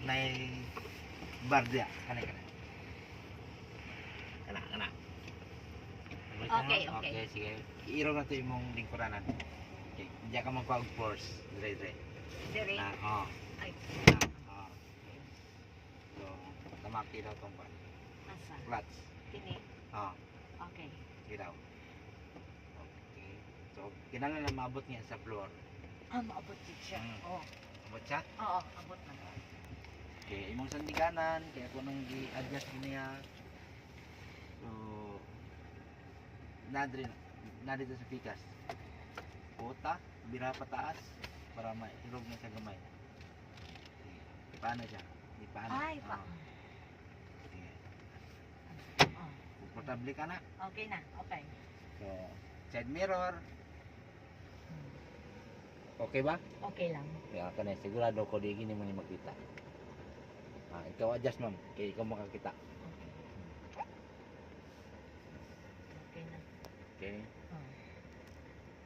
nay bardia kana. Kana. Okay. Okay, sige. Iiro na to imong lingkuranan. Okay, diya ka magpa force, dire. Dire. Ay. So, tamaki daw tong pan. Asa? Clutch. Kini. Okay. Giraw. Okay. So, kinahanglan na maabot niya sa floor. Maabot siya. Abot siya? Oo, abot na. Okay, imong sandiganan, kaya ko nang i-adjust niya. So, nadito sa pikas. Puta, bira pataas para mailog na sa gamay. Sige. Paano siya? Di paano? Ay, pa. Sige. Komportable ka na? Okay na. Okay. So, side mirror. Okay ba? Okay lang. Kaya ka na, sigurado ko di gini mo ni makita. Ikaw adjust ma'am, kaya ikaw makakita. Okay na. Okay.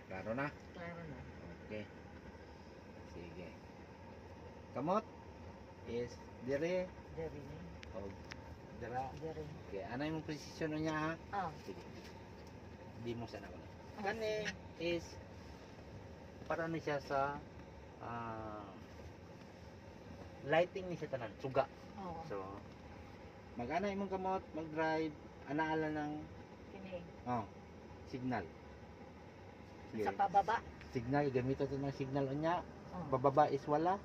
Klaro na? Klaro na. Okay. Sige. Kamot is dire Dire. o dira. Dire. Okay, ano yung posisyon niya ha? Sige. Di mo sana ko. Kani is para ni siya sa lighting ni siya tanan, suga. So, mag-ana imong kamot, mag-drive, anaala ng Kini. signal. Sa pababa. Signal, gamito ito ng signal niya. Bababa is wala.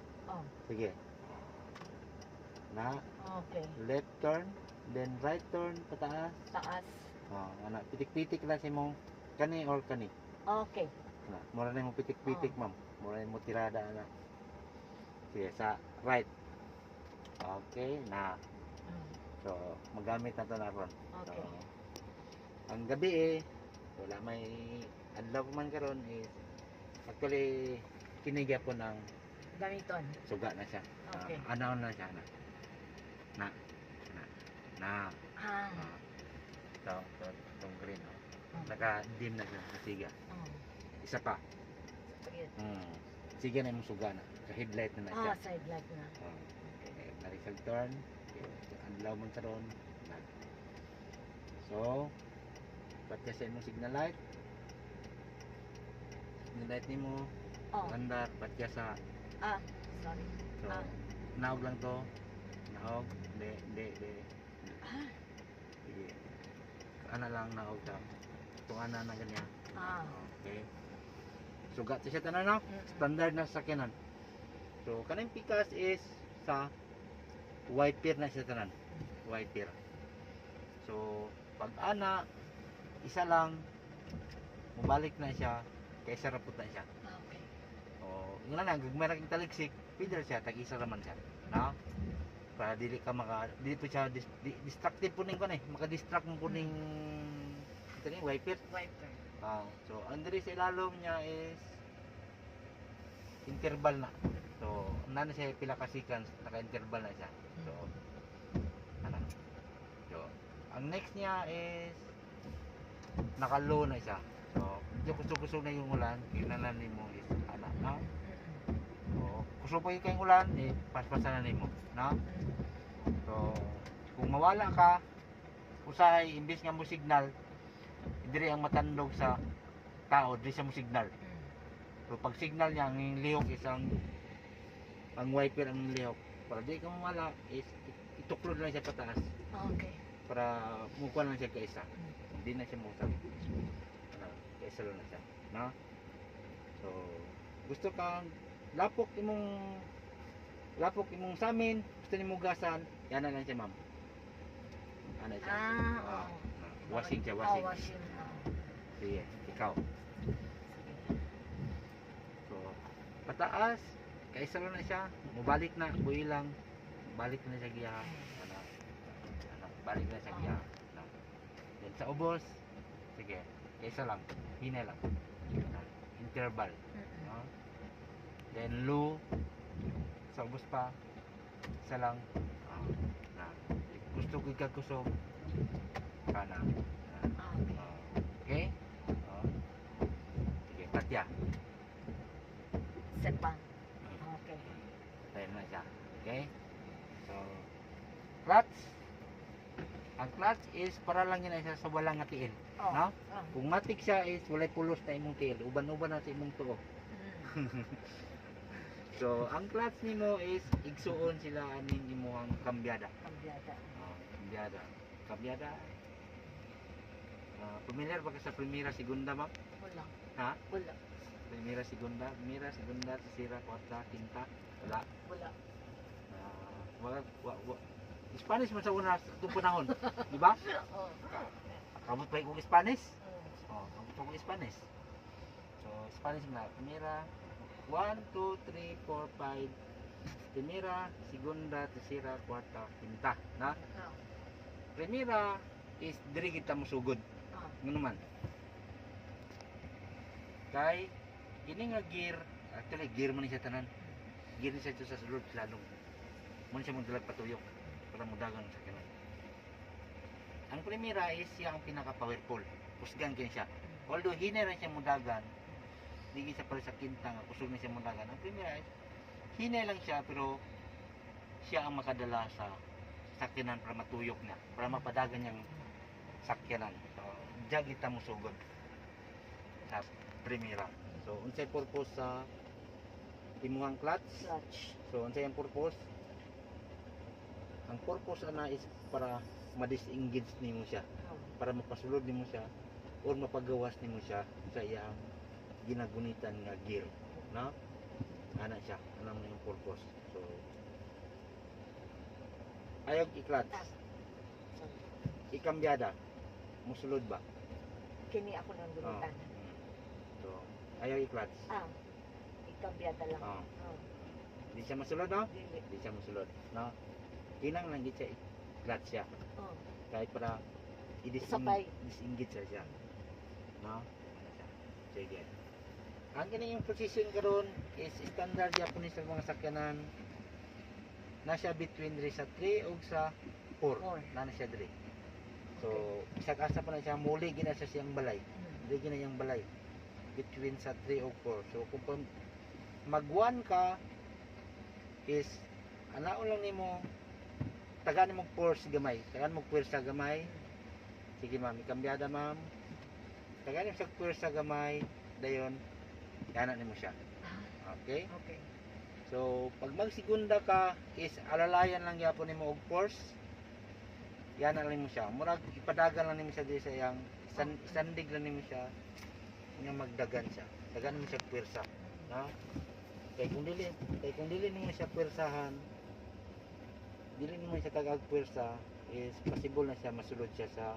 Sige. Na, Okay. left turn, then right turn, pataas. Taas. Ana, pitik-pitik lang si mong kani or kani. Okay. Mura na yung pitik-pitik, ma'am. Mura na yung tirada na. Sige, sa right. Okay, na. So, magamit na ito na ron. Okay. So, ang gabi wala may adlaw man karon is actually kinigya po ng Gamiton. suga na siya. Okay. Anaw na siya na. So, itong green. Naka-dim na siya. Siga. Isa pa. Sige na yung suga na. Ka-headlight na siya. Side light na. Okay. Narisag turn. Anlaw man karon. So, ba't kasi mo signal light? Signal light ni mo. Andar, ba't ka sa... Sorry. So, naog lang to. Naog. De. Sige. Ana lang naog ta. Itong ana na ganyan. Okay. Sugat siya tanan no? Standard na sakyanan. So, kanang pikas is sa wiper na siya tanan. Wiper. So, pag ana, isa lang, mabalik na siya, kaysa rapot na siya. Okay. O, nga na, gagmara kang taliksik, pwede siya, tag-isa naman siya. No? Para dili ka dili po siya, distractive po ning ko na maka-distract mo po ning, ito ni, wiper. Wiper. So, andiri sa ilalom niya is, interval na. So, na siya pila ka seconds, naka-interval na siya. So, ano. So, ang next niya is, naka-low na siya. So, medyo kusog-kusog na yung ulan, kinanan mo is, no? So, kusog pa yung kayong ulan, paspasan na mo, no? So, kung mawala ka, usahay, imbis nga mo signal, diri ang matandog sa tao, diri sa mo signal. So, pag signal niya, ang lihok is ang wiper ang lihok. Para di ka mawala, is ituklod lang siya pataas. Okay. Para mukuha lang siya kaisa. Hindi na siya musag. Kaisa lang na siya. No? So, gusto kang lapok imong samin, gusto ni mugasan, yan na lang siya, ma'am. Ano siya? Washing siya, washing. Washing. Sige, ikaw. So, pataas, kaisa lang na siya, mubalik na, buhi lang, balik na siya giya. Balik na siya giya. Then sa ubos, sige, kaisa lang, hinay lang. Interval. No? Then low, sa ubos pa, isa lang. Gusto ko ikakusog, kana. Okay? Sige, patya. Set pa. Okay. Tayo na siya. Okay? clutch. Ang clutch is para lang yun isa sa walang nga tiil. Oh. No? Oh. Kung matik siya is walay pulos na imong tiil, uban-uban na sa imong tuo. Mm. So, ang clutch nimo is igsuon sila aning imong kambyada. Kambyada. Kambyada. Kambyada. Familiar ba ka sa primera, segunda, ma'am? Wala. Ha? Wala. Primera, segunda, tercera, cuarta, quinta. Wala. Wala. Spanish man sa una itong panahon, di ba? Oh. Kamot pa kong Spanish? Mm. Oh, kamot pa kong Spanish. So, Spanish na, primera, 1, 2, 3, 4, 5. Primera, segunda, tercera, cuarta, quinta. Na? Oh. Primera is diri kita musugod. Oh. Ngano man? Kay ini nga gear, actually gear man ni siya tanan. Gear ni siya ito sa sulod lalong. Mo siya magdalag patuyok para mudagan sa kanan. Ang primera is siya ang pinaka powerful. Kusgan kini siya. Although hinay ra siya mudagan, di siya para sa kinta nga kusog na siya mudagan. Ang primera is hinay lang siya pero siya ang makadala sa sakyanan para matuyok niya, para mapadagan niyang sakyanan. So, diyan kita musugod sa primera. So, unsay purpose sa imuhang clutch? Clutch. So, unsay ang purpose? Ang purpose ana is para ma-disengage nimo siya, Oh. para mapasulod nimo siya or mapagawas nimo siya sa iyang ginagunitan nga gear, no? Ana siya, ana mo yung purpose. So, ayaw i-clutch, Ah. Sorry. ikambyada, musulod ba? Kini ako nang gumitan. So, ayaw i-clutch. Ah. Ikambyada lang. Oh. Oh. Di siya masulod, no? Dili. Di siya masulod, no? Kinang lang gid siya i-clutch siya. Oh. Kahit para Sabay. i-disengage siya. No? Ano siya? Sige. Ang kanyang position karon is standard Japanese sa mga sakyanan. Nasa between diri sa 3 ug sa 4. Four. Nana siya diri. So, isa asa pa na siya muli gina sa siyang balay. Mm. Diri gina yang balay. Between sa 3 ug 4. So, kung mag-1 ka is anaon lang nimo tagaan mo force gamay. Tagaan mo pwersa gamay. Sige ma'am, ikambyada ma'am. Tagaan mo sa pwersa gamay. Dayon, yana nimo siya. Okay? Okay. So, pag magsigunda ka is alalayan lang yapon nimo og force. Yana lang nimo siya. Murag ipadagan lang nimo siya diri sa iyang sandig lang nimo siya. Nga magdagan siya. Tagaan mo siya pwersa, no? Kay kung dili nimo siya pwersahan, dili mo siya kagag pwersa is possible na siya masulod siya sa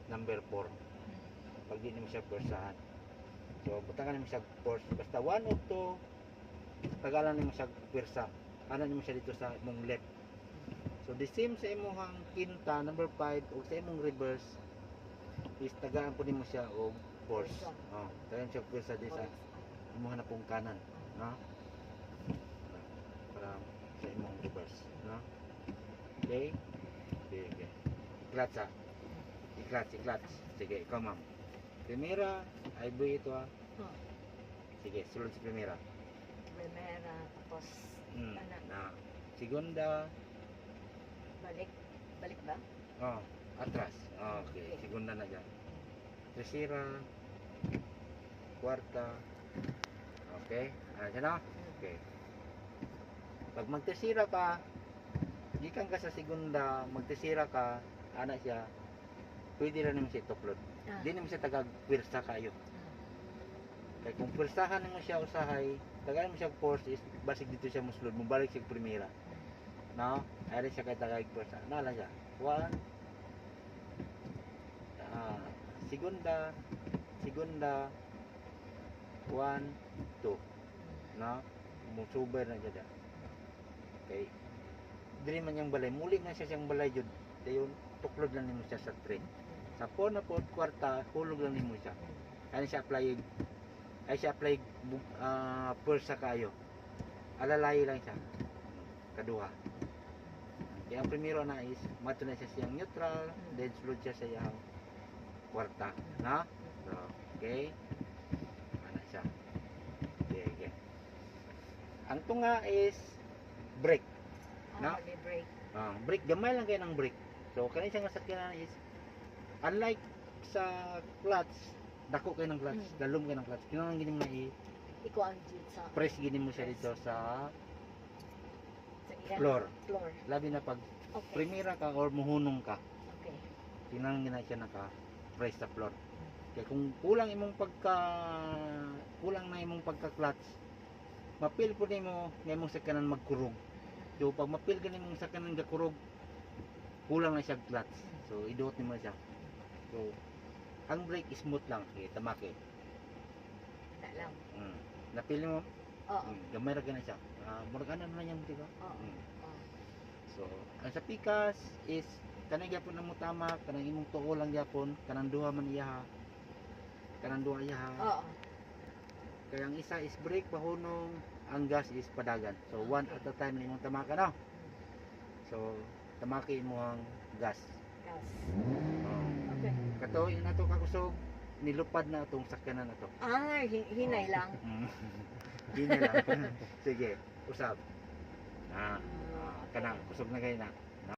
number 4 pag di mo siya pwersahan. So butangan mo siya force basta 1 o 2 tagalan mo siya pwersa, kanan mo siya dito sa imong left. So the same sa imong quinta number 5 o sa imong reverse is tagaan po nimo siya og force. Tagaan siya pwersa di sa imong na pong kanan, no? Para sa imong reverse, no? Okay? Sige. I-clutch ha. I-clutch. Sige, ikaw ma'am. Primera, ay buhay ito ha. Oh. Sige, sulod si primera. Primera, tapos ano? Na. Segunda, Balik. Balik ba? oh, atras. Okay, segunda na dyan. Tercera, cuarta. Okay, dyan na. Okay. Pag magtercera ka, gikan ka sa segunda, magtercera ka, ana siya, pwede rin naman siya ituklod. Ah. Di naman siya tagag-pwersa kayo. Kaya kung pwersahan mo siya usahay, tagaan mo siya force is basig dito siya muslod, mubalik siya primera. No? Ay siya kay tagag-pwersa. Nala siya. 1 segunda 1 2. No? Musuber na siya. Okay. Dili man yang balay, muli na siya siyang balay jud. Dayon tuklod lang nimo siya sa 3. Sa 4 na po kwarta, hulog lang nimo siya. Ano siya apply pwersa kayo. Alalay lang siya. Kaduha. Kaya ang primero na is mato na siya siyang neutral, then sulod siya sa iyang kwarta, na? So, okay. Ano siya? Okay. Ang tunga is brake. Na? may break. Brake gamay lang kayo ng brake. So kani siya nga sakyanan is unlike sa clutch, dako kayo ng clutch, dalom kayo ng clutch. Kinahanglan gini mo na Ikaw ang jud sa press gini mo siya dito sa iya. floor. Floor. Labi na pag Okay. primera ka or muhunong ka, Okay. kinahanglan gina siya naka-press sa floor. Kaya kung kulang na imong pagka-clutch, mapil po nimo nga imong sakyanan magkurog. So pag mapil ka nimong sakyanan gakurog, kulang na siya clutch. So iduot nimo siya. So ang brake is smooth lang, tamake. Na lang. Napili mo, Oo. gamay ra na siya. Murag ano na yan, di ba? Oo. So, ang sa pikas is kanang gyapon na mo tama, kanang imong tuo lang gyapon, kanang duha man iya. Kanang duha iya. Oo. Kaya ang isa is brake pahunong, ang gas is padagan. So one at a time nimong tamaka no. So tamaki mo ang gas. Gas. Oh. Okay. Kato ina to kakusog, nilupad na itong sakyanan na to. Hinay lang. Hindi na lang. Sige, usap. Kanang kusog na kayo na.